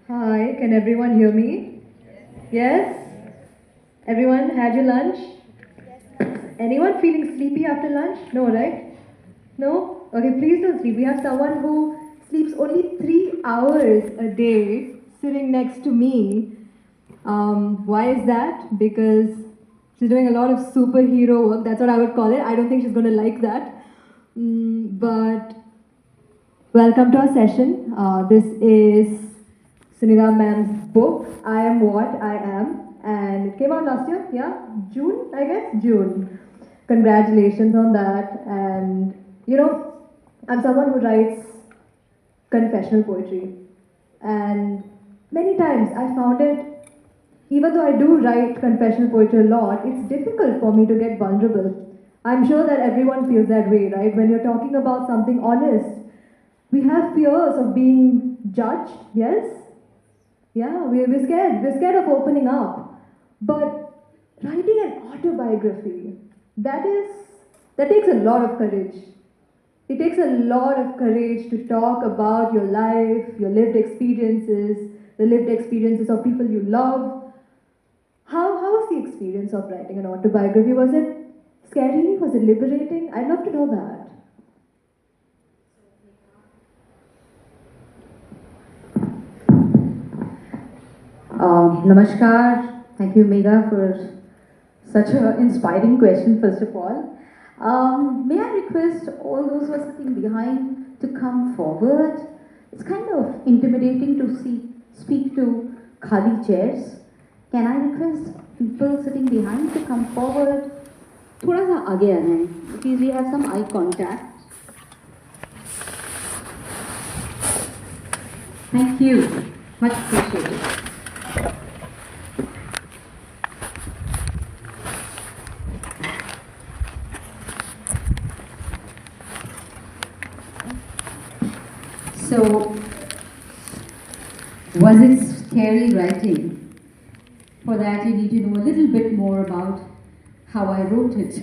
Hi, can everyone hear me? Yes? Everyone had your lunch? Anyone feeling sleepy after lunch? No, right? No? Okay, please don't sleep. We have someone who sleeps only 3 hours a day sitting next to me. Why is that? Because she's doing a lot of superhero work. That's what I would call it. I don't think she's going to like that. But welcome to our session. This is Sunitha ma'am's book, I Am What I Am, and it came out last year, yeah? June, I guess? June. Congratulations on that. And I'm someone who writes confessional poetry. And many times I found it, even though I do write confessional poetry a lot, it's difficult for me to get vulnerable. I'm sure that everyone feels that way, right? When you're talking about something honest, we have fears of being judged, yes? Yeah, we're scared. We're scared of opening up. But writing an autobiography, that is, that takes a lot of courage. It takes a lot of courage to talk about your life, your lived experiences, the lived experiences of people you love. How was the experience of writing an autobiography? Was it scary? Was it liberating? I'd love to know that. Namaskar. Thank you, Megha, for such an inspiring question, first of all. May I request all those who are sitting behind to come forward? It's kind of intimidating to speak to khali chairs. Can I request people sitting behind to come forward? थोड़ा सा आगे आना है, because we have some eye contact. Thank you. Much appreciated. So, was it scary writing? For that, you need to know a little bit more about how I wrote it.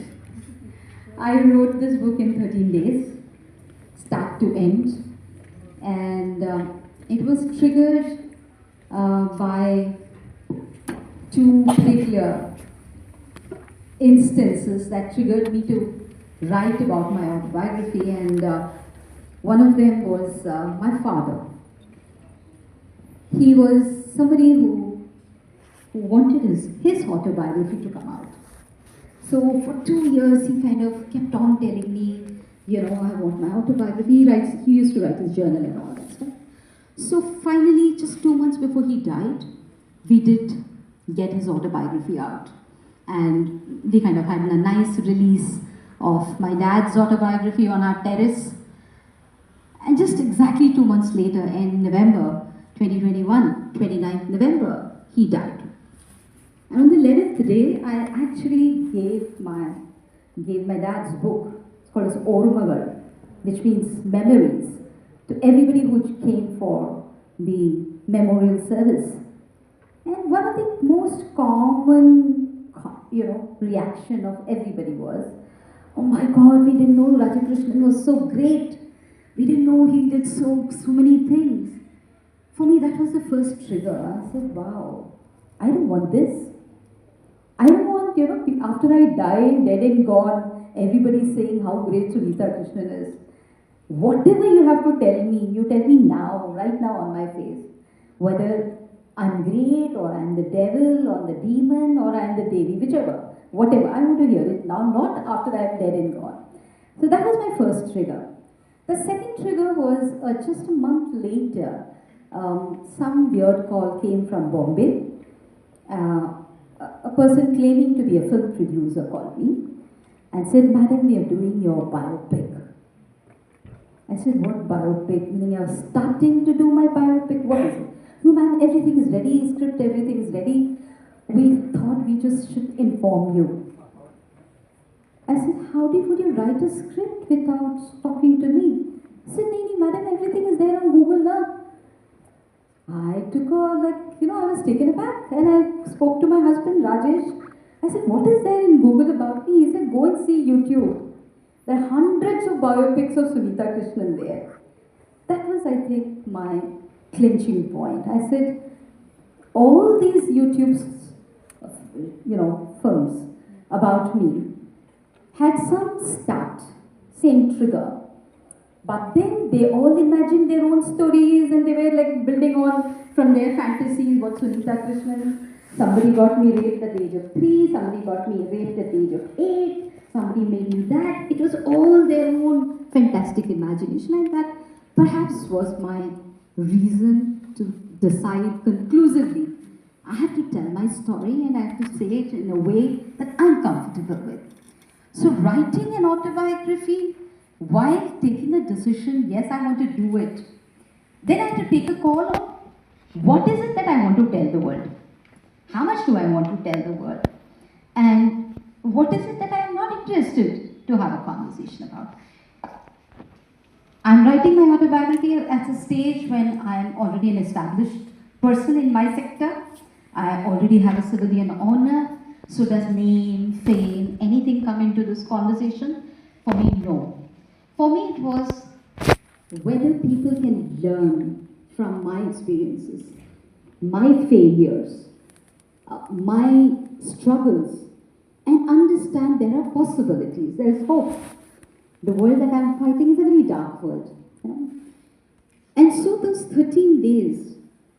I wrote this book in 13 days, start to end, and it was triggered by two particular instances that triggered me to write about my autobiography, and one of them was my father. He was somebody who wanted his autobiography to come out. So for 2 years, he kind of kept on telling me, I want my autobiography. He used to write his journal and all that stuff. So finally, just 2 months before he died, we did get his autobiography out. And we kind of had a nice release of my dad's autobiography on our terrace. And just exactly 2 months later, in November 2021, 29th November, he died. And on the 11th day, I actually gave my dad's book, it's called as Orumagal, which means memories, to everybody who came for the memorial service. And one of the most common, reaction of everybody was, oh my God, we didn't know Raja Krishnan was so great. We didn't know he did so many things. For me, that was the first trigger. I said, wow, I don't want this. I don't want, after I die, dead and gone, everybody saying how great Sunitha Krishnan is. Whatever you have to tell me, you tell me now, right now on my face. Whether I'm great, or I'm the devil, or the demon, or I'm the Devi, whichever. Whatever, I want to hear it now, not after I'm dead and gone. So that was my first trigger. The second trigger was just a month later, some weird call came from Bombay. A person claiming to be a film producer called me and said, Madam, we are doing your biopic. I said, what biopic? Meaning you're starting to do my biopic? What is it? No, man, everything is ready, script, everything is ready. We thought we just should inform you. I said, would you write a script without talking to me? I said, nee, madam, everything is there on Google now. I took I was taken aback, and I spoke to my husband, Rajesh. I said, what is there in Google about me? He said, go and see YouTube. There are hundreds of biopics of Sunitha Krishnan there. That was, I think, my clinching point. I said, all these YouTube, films about me had some start, same trigger. But then they all imagined their own stories and they were like building on from their fantasies. What Sunitha Krishnan, somebody got me raped at the age of 3, somebody got me raped at the age of 8, somebody made me that. It was all their own fantastic imagination, and that perhaps was my reason to decide conclusively. I have to tell my story and I have to say it in a way that I'm comfortable with. So writing an autobiography, while taking a decision, yes, I want to do it, then I have to take a call on what is it that I want to tell the world? How much do I want to tell the world? And what is it that I am not interested to have a conversation about? I'm writing my autobiography at a stage when I am already an established person in my sector. I already have a civilian honor. So does name, fame, anything come into this conversation? For me, no. For me, it was whether people can learn from my experiences, my failures, my struggles, and understand there are possibilities, there is hope. The world that I'm fighting is a very dark world. And so those 13 days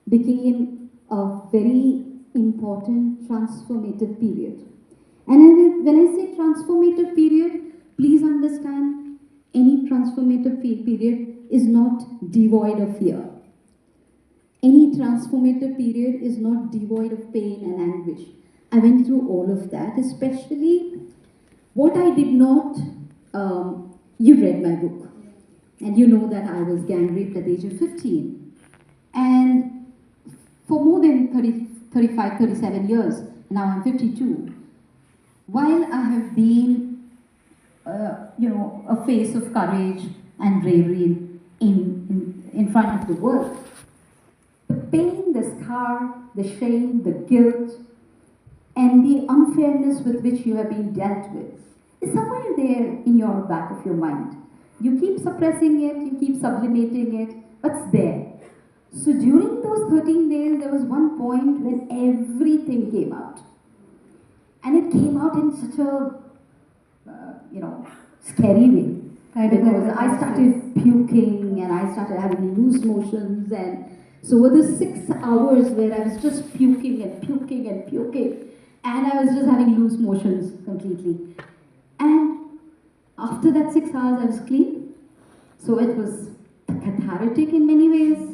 became a very important transformative period. And when I say transformative period, please understand, any transformative period is not devoid of fear. Any transformative period is not devoid of pain and anguish. I went through all of that, especially what I did not, you read my book, and you know that I was gang raped at the age of 15. And for more than 35, 37 years, now I'm 52, while I have been a face of courage and bravery in front of the world, the pain, the scar, the shame, the guilt, and the unfairness with which you have been dealt with is somewhere there in your back of your mind. You keep suppressing it, you keep sublimating it, but it's there. So during those 13 days, there was one point when everything came out. And it came out in such a scary way. Because I started puking and I started having loose motions, and so over the 6 hours where I was just puking and puking and puking, and I was just having loose motions completely. And after that 6 hours, I was clean. So it was cathartic in many ways.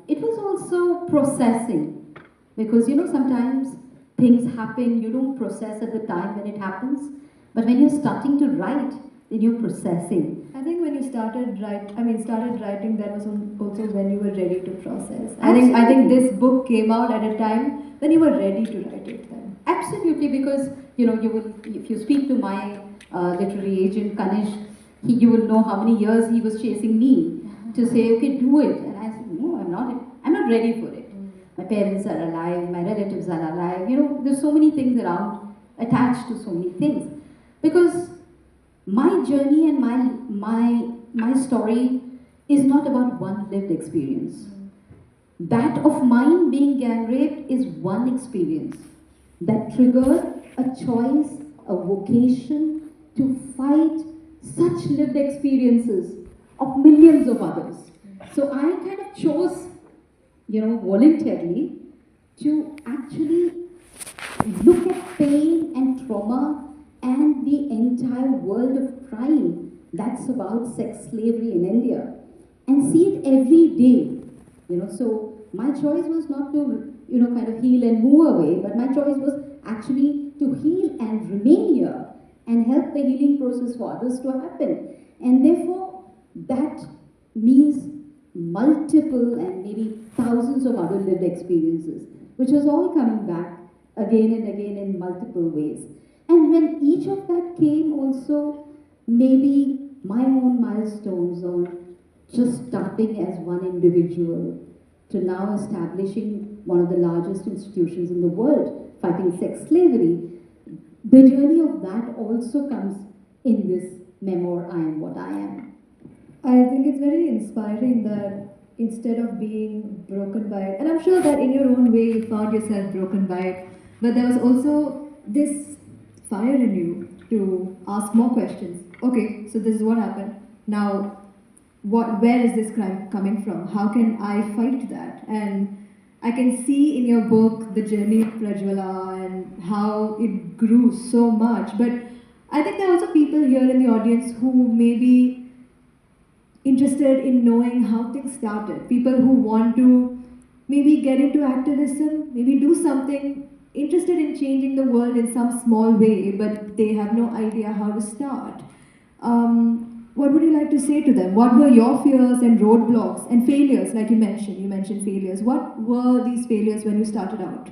It was also processing, because sometimes things happen, you don't process at the time when it happens, but when you're starting to write, then you're processing. I think when you started writing, that was also when you were ready to process. I Absolutely. think this book came out at a time when you were ready to write it then. Absolutely, because you will, if you speak to my literary agent Kanish, you will know how many years he was chasing me to say, okay, do it. And I said, no, I'm not ready for it. My parents are alive, my relatives are alive. There's so many things around, attached to so many things. Because my journey and my story is not about one lived experience. That of mine being gang raped is one experience that triggered a choice, a vocation to fight such lived experiences of millions of others. So I kind of chose, voluntarily to actually look at pain and trauma and the entire world of crime that's about sex slavery in India and see it every day. So my choice was not to, kind of heal and move away, but my choice was actually to heal and remain here and help the healing process for others to happen. And therefore, that means multiple and maybe thousands of other lived experiences, which was all coming back again and again in multiple ways. And when each of that came also, maybe my own milestones on just starting as one individual to now establishing one of the largest institutions in the world, fighting sex slavery. The journey of that also comes in this memoir, I Am What I Am. I think it's very inspiring that, instead of being broken by it. And I'm sure that in your own way you found yourself broken by it, but there was also this fire in you to ask more questions. Okay, so this is what happened. Now, where is this crime coming from? How can I fight that? And I can see in your book the journey of Prajwala and how it grew so much. But I think there are also people here in the audience who may be interested in knowing how things started. People who want to maybe get into activism, maybe do something, interested in changing the world in some small way, but they have no idea how to start. What would you like to say to them? What were your fears and roadblocks and failures, like you mentioned? You mentioned failures. What were these failures when you started out?